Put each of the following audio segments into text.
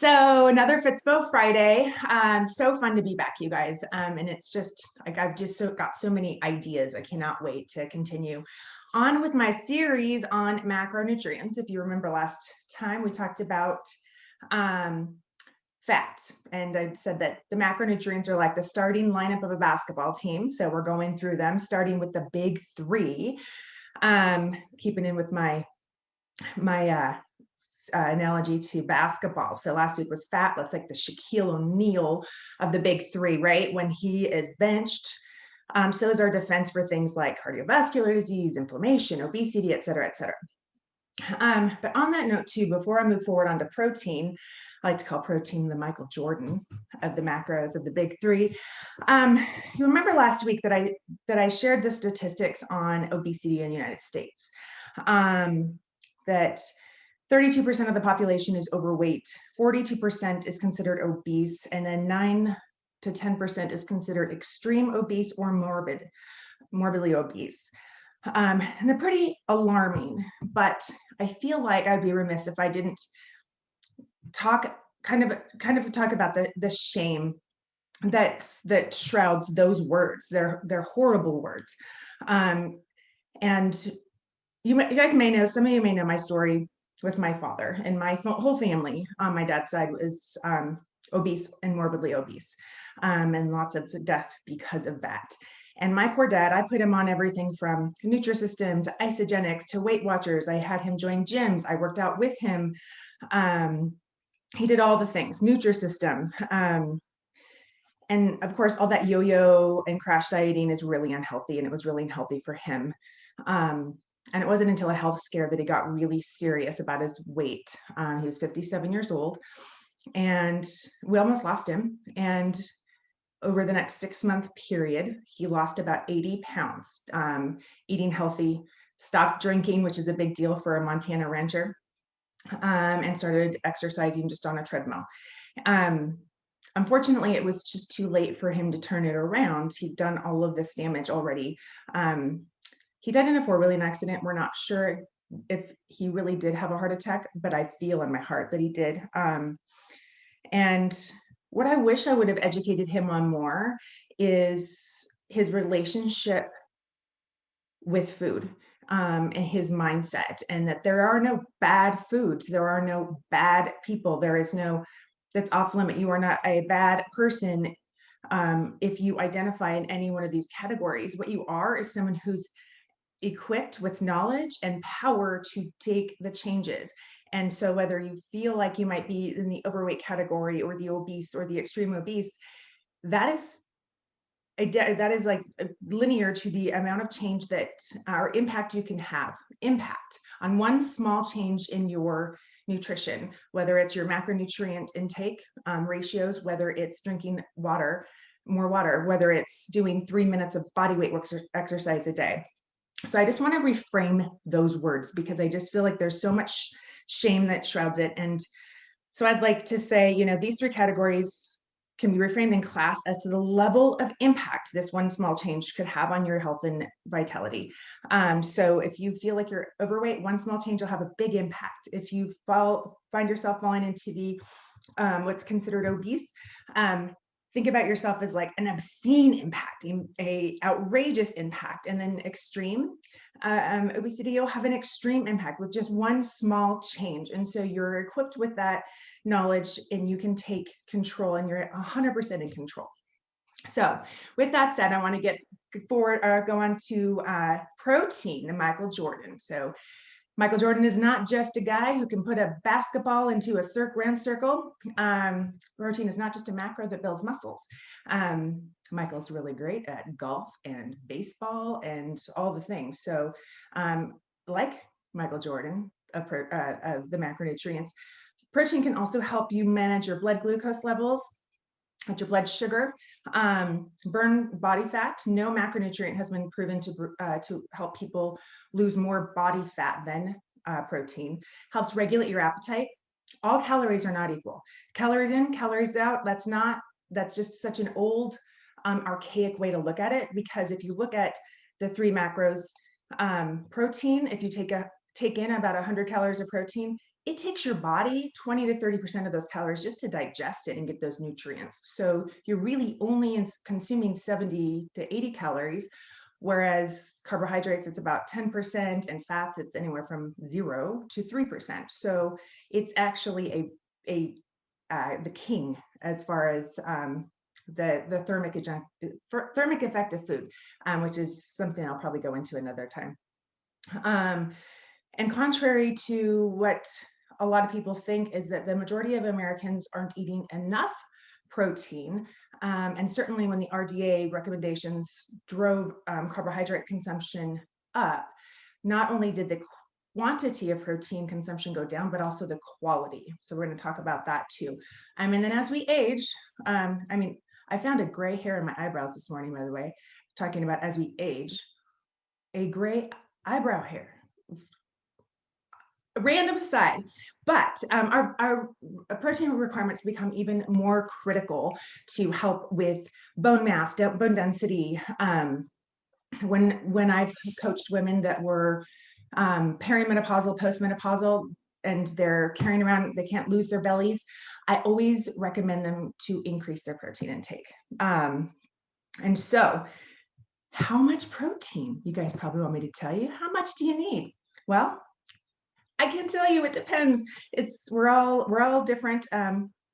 So another Fitspo Friday. So fun to be back, you guys. And it's just like got so many ideas. I cannot wait to continue on with my series on macronutrients. If you remember last time, we talked about fat, and I said that the macronutrients are like the starting lineup of a basketball team. So we're going through them, starting with the big three. Keeping in with my analogy to basketball. So last week was fat. That's like the Shaquille O'Neal of the big three, right? When he is benched, so is our defense for things like cardiovascular disease, inflammation, obesity, et cetera, et cetera. But on that note too, before I move forward onto protein, I like to call protein the Michael Jordan of the macros of the big three. You remember last week that I shared the statistics on obesity in the United States. That 32% of the population is overweight, 42% is considered obese, and then 9 to 10% is considered extreme obese or morbidly obese. And they're pretty alarming, but I feel like I'd be remiss if I didn't talk talk about the shame that shrouds those words. They're horrible words. And you guys may know, some of you may know my story with my father, and my whole family on my dad's side was obese and morbidly obese, and lots of death because of that. And my poor dad, I put him on everything from Nutrisystem to Isogenics to Weight Watchers. I had him join gyms. I worked out with him. He did all the things, Nutrisystem. And of course, all that yo-yo and crash dieting is really unhealthy, and it was really unhealthy for him. And it wasn't until a health scare that he got really serious about his weight. He was 57 years old, and we almost lost him. And over the next 6-month period, he lost about 80 pounds, eating healthy, stopped drinking, which is a big deal for a Montana rancher, and started exercising just on a treadmill. Unfortunately, it was just too late for him to turn it around. He'd done all of this damage already. He died in a four-wheeling accident. We're not sure if he really did have a heart attack, but I feel in my heart that he did. And what I wish I would have educated him on more is his relationship with food, and his mindset, and that there are no bad foods. There are no bad people. There is no, that's off limit. You are not a bad person if you identify in any one of these categories. What you are is someone who's equipped with knowledge and power to take the changes. And so whether you feel like you might be in the overweight category or the obese or the extreme obese, that is like linear to the amount of change that or impact you can have. Impact on one small change in your nutrition, whether it's your macronutrient intake ratios, whether it's drinking more water, whether it's doing 3 minutes of body weight exercise a day. So I just want to reframe those words, because I just feel like there's so much shame that shrouds it. And so I'd like to say, these three categories can be reframed in class as to the level of impact this one small change could have on your health and vitality. So if you feel like you're overweight, one small change will have a big impact. If you find yourself falling into the what's considered obese, think about yourself as like an obscene impact, a outrageous impact. And then extreme obesity, you'll have an extreme impact with just one small change. And so you're equipped with that knowledge, and you can take control, and you're 100% in control. So with that said, I want to go on to protein, the Michael Jordan. So Michael Jordan is not just a guy who can put a basketball into a round circle. Protein is not just a macro that builds muscles. Michael's really great at golf and baseball and all the things. So like Michael Jordan of the macronutrients, protein can also help you manage your blood glucose levels, your blood sugar, burn body fat. No macronutrient has been proven to help people lose more body fat than protein. Helps regulate your appetite. All calories are not equal. Calories in, calories out. That's just such an old, archaic way to look at it. Because if you look at the three macros, protein, if you take in about 100 calories of protein, it takes your body 20 to 30% of those calories just to digest it and get those nutrients. So you're really only consuming 70 to 80 calories, whereas carbohydrates, it's about 10%, and fats, it's anywhere from 0 to 3%. So it's actually the king as far as the thermic effect of food, which is something I'll probably go into another time. And contrary to what a lot of people think, is that the majority of Americans aren't eating enough protein. And certainly when the RDA recommendations drove carbohydrate consumption up, not only did the quantity of protein consumption go down, but also the quality. So we're going to talk about that too. And then as we age, I found a gray hair in my eyebrows this morning, by the way, talking about as we age, a gray eyebrow hair. Random side, but our protein requirements become even more critical to help with bone mass, bone density. When I've coached women that were perimenopausal, postmenopausal, and they're carrying around, they can't lose their bellies, I always recommend them to increase their protein intake. And so, how much protein? You guys probably want me to tell you. How much do you need? Well, I can tell you it depends. We're all different.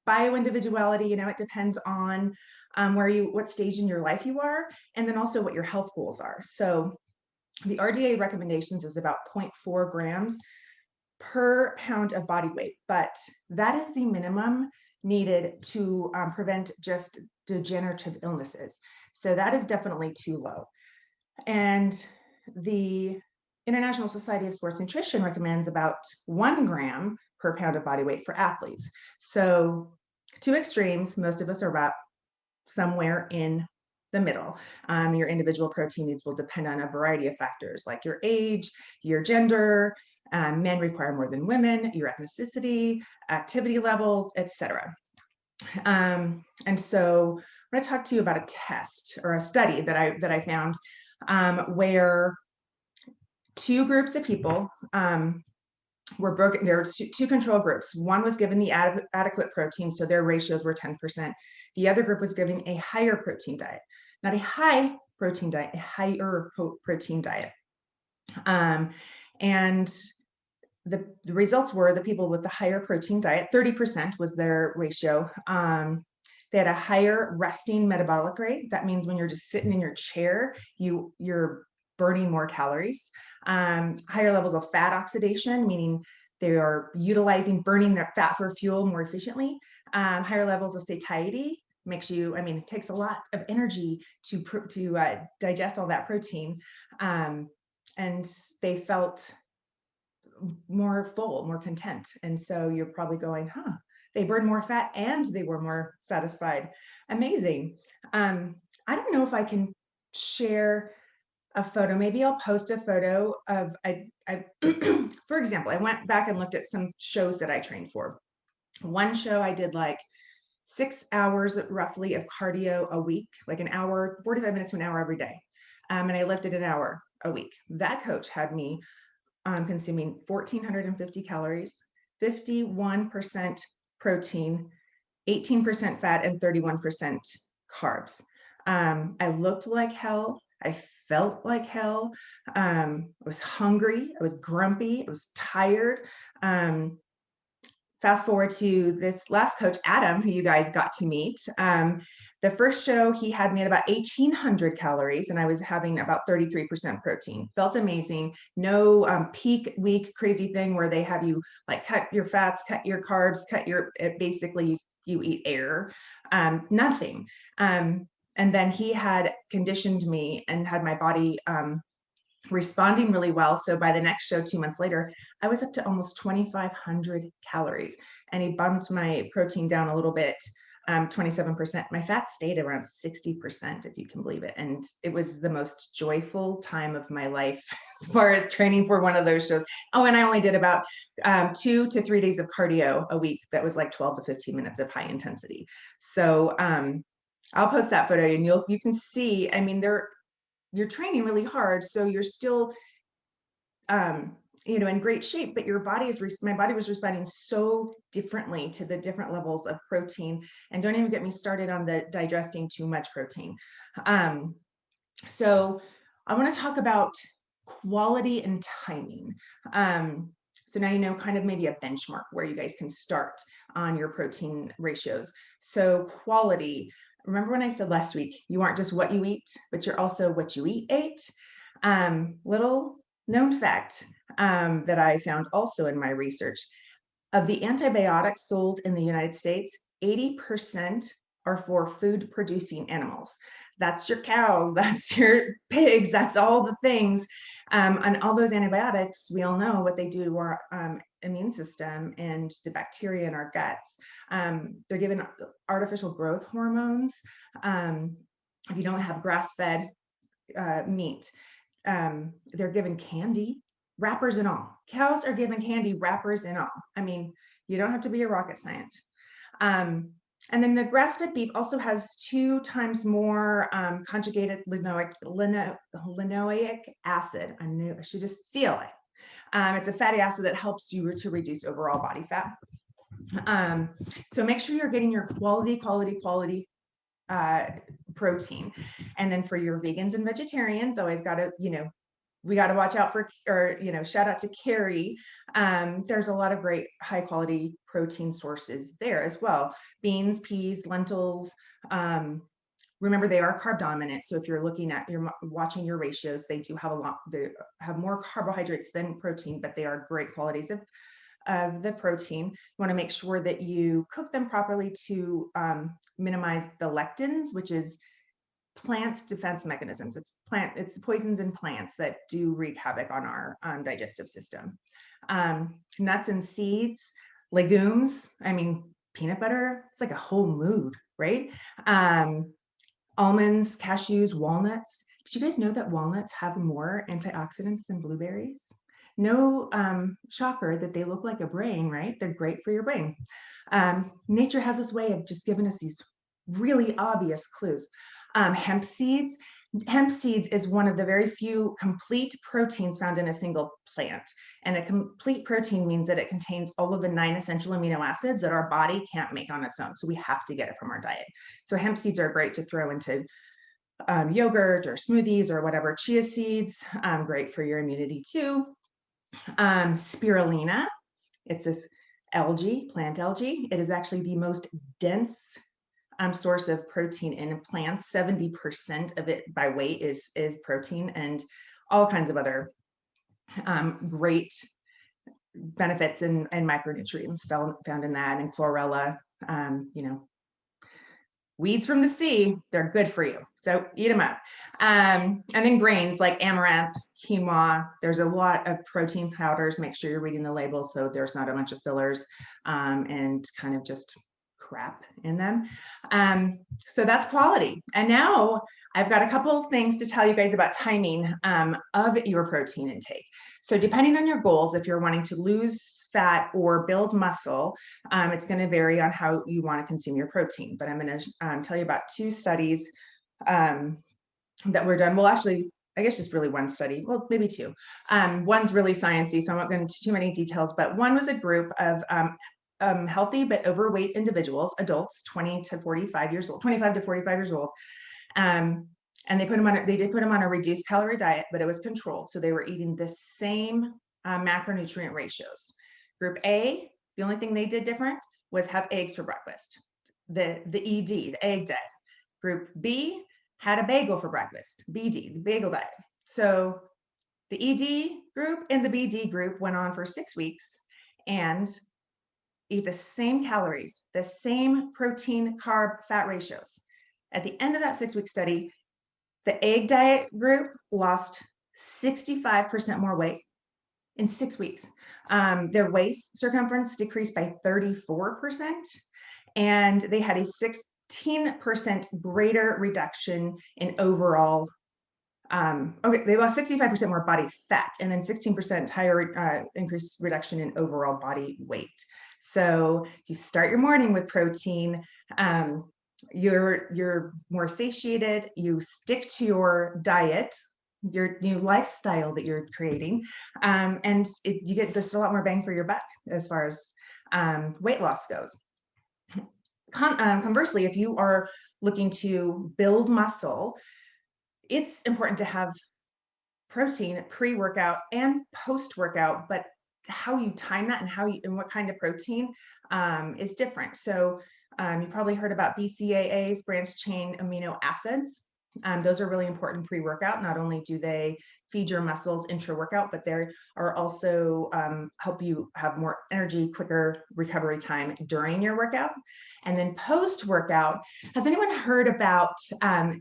Bio-individuality, it depends on what stage in your life you are, and then also what your health goals are. So the RDA recommendations is about 0.4 grams per pound of body weight, but that is the minimum needed to prevent just degenerative illnesses. So that is definitely too low. And the International Society of Sports Nutrition recommends about 1 gram per pound of body weight for athletes. So two extremes, most of us are about somewhere in the middle. Your individual protein needs will depend on a variety of factors like your age, your gender, men require more than women, your ethnicity, activity levels, etc. And so I'm going to talk to you about a test or a study that I found where two groups of people were broken. There were two control groups. One was given the adequate protein, so their ratios were 10%. The other group was given a higher protein diet, not a high protein diet, a higher protein diet. And the results were the people with the higher protein diet, 30% was their ratio. They had a higher resting metabolic rate. That means when you're just sitting in your chair, you're burning more calories. Higher levels of fat oxidation, meaning they are burning their fat for fuel more efficiently. Higher levels of satiety it takes a lot of energy to digest all that protein. And they felt more full, more content. And so you're probably going, they burned more fat and they were more satisfied. Amazing. I don't know if I can share a photo. Maybe I'll post a photo of, for example, I went back and looked at some shows that I trained for. One show I did like 6 hours roughly of cardio a week, like an hour, 45 minutes to an hour every day. And I lifted an hour a week. That coach had me consuming 1,450 calories, 51% protein, 18% fat, and 31% carbs. I looked like hell. I felt like hell. I was hungry. I was grumpy. I was tired. Fast forward to this last coach, Adam, who you guys got to meet. The first show, he had me at about 1,800 calories, and I was having about 33% protein. Felt amazing. No peak week crazy thing where they have you like cut your fats, cut your carbs, basically you eat air. Nothing. And then he had conditioned me and had my body responding really well. So by the next show, 2 months later, I was up to almost 2,500 calories, and he bumped my protein down a little bit, 27%. My fat stayed around 60%, if you can believe it. And it was the most joyful time of my life as far as training for one of those shows. Oh, and I only did about 2 to 3 days of cardio a week. That was like 12 to 15 minutes of high intensity. So I'll post that photo, and you can see, you're training really hard, so you're still in great shape, but my body was responding so differently to the different levels of protein. And don't even get me started on the digesting too much protein. So I want to talk about quality and timing. So now you know kind of maybe a benchmark where you guys can start on your protein ratios. So quality, remember when I said last week, you aren't just what you eat, but you're also what you ate. Little known fact that I found also in my research, of the antibiotics sold in the United States, 80% are for food producing animals. That's your cows, that's your pigs, that's all the things. And all those antibiotics, we all know what they do to our immune system and the bacteria in our guts. They're given artificial growth hormones. If you don't have grass-fed meat, they're given candy, wrappers and all. Cows are given candy, wrappers and all. I mean, you don't have to be a rocket scientist. And then the grass-fed beef also has 2 times more conjugated linoleic acid. I should just CLA. It's a fatty acid that helps you to reduce overall body fat. So make sure you're getting your quality protein. And then for your vegans and vegetarians, always got to, we got to watch out for, or, shout out to Carrie. There's a lot of great high quality protein sources there as well. Beans, peas, lentils. Remember, they are carb dominant. So if you're watching your ratios, they do have they have more carbohydrates than protein, but they are great qualities of the protein. You want to make sure that you cook them properly to minimize the lectins, which is plants' defense mechanisms. It's poisons in plants that do wreak havoc on our digestive system. Nuts and seeds, legumes. I mean, peanut butter, it's like a whole mood, right? Almonds, cashews, walnuts. Did you guys know that walnuts have more antioxidants than blueberries? No shocker that they look like a brain, right? They're great for your brain. Nature has this way of just giving us these really obvious clues. Hemp seeds. Hemp seeds is one of the very few complete proteins found in a single plant. And a complete protein means that it contains all of the 9 essential amino acids that our body can't make on its own. So we have to get it from our diet. So hemp seeds are great to throw into yogurt or smoothies or whatever. Chia seeds, great for your immunity too. Spirulina, it's this algae, plant algae. It is actually the most dense source of protein in plants. 70% of it by weight is protein, and all kinds of other great benefits and micronutrients found in that, and chlorella. Weeds from the sea, they're good for you, so eat them up. And then grains like amaranth, quinoa. There's a lot of protein powders. Make sure you're reading the label so there's not a bunch of fillers and kind of just crap in them. So that's quality. And now I've got a couple of things to tell you guys about timing of your protein intake. So depending on your goals, if you're wanting to lose fat or build muscle, it's going to vary on how you want to consume your protein. But I'm going to tell you about 2 studies that were done. Well, actually, I guess just really one study, well, maybe 2. One's really sciencey, so I'm not going into too many details, but one was a group of healthy but overweight individuals, adults, 25 to 45 years old. And they did put them on a reduced calorie diet, but it was controlled. So they were eating the same macronutrient ratios. Group A, the only thing they did different was have eggs for breakfast, the ED, the egg diet. Group B had a bagel for breakfast, BD, the bagel diet. So the ED group and the BD group went on for 6 weeks and eat the same calories, the same protein, carb, fat ratios. At the end of that 6-week study, the egg diet group lost 65% more weight in 6 weeks. Their waist circumference decreased by 34%, and they had a 16% greater reduction in overall. They lost 65% more body fat, and then 16% higher increased reduction in overall body weight. So you start your morning with protein. You're more satiated. You stick to your diet, your new lifestyle that you're creating. And you get just a lot more bang for your buck as far as weight loss goes. Conversely, if you are looking to build muscle, it's important to have protein pre-workout and post-workout, but how you time that and and what kind of protein is different. So you probably heard about BCAAs, branched chain amino acids. Those are really important pre-workout. Not only do they feed your muscles intra-workout, but they are also help you have more energy, quicker recovery time during your workout. And then post-workout, has anyone heard about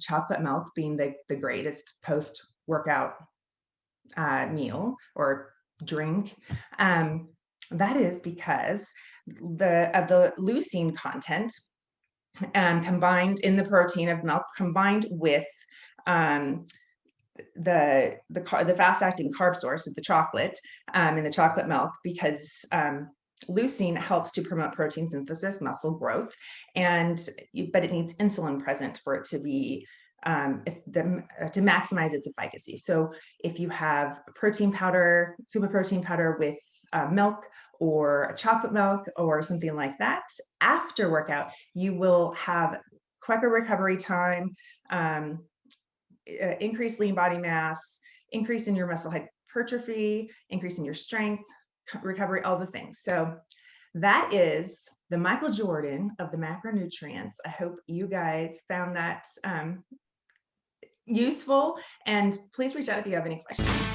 chocolate milk being the greatest post-workout meal or drink? That is because the leucine content combined in the protein of milk, combined with the fast acting carb source of the chocolate in the chocolate milk, because leucine helps to promote protein synthesis, muscle growth, but it needs insulin present for it to be to maximize its efficacy. So if you have protein powder, super protein powder with milk or chocolate milk or something like that, after workout, you will have quicker recovery time, increased lean body mass, increase in your muscle hypertrophy, increase in your strength, recovery, all the things. So that is the Michael Jordan of the macronutrients. I hope you guys found that useful, and please reach out if you have any questions.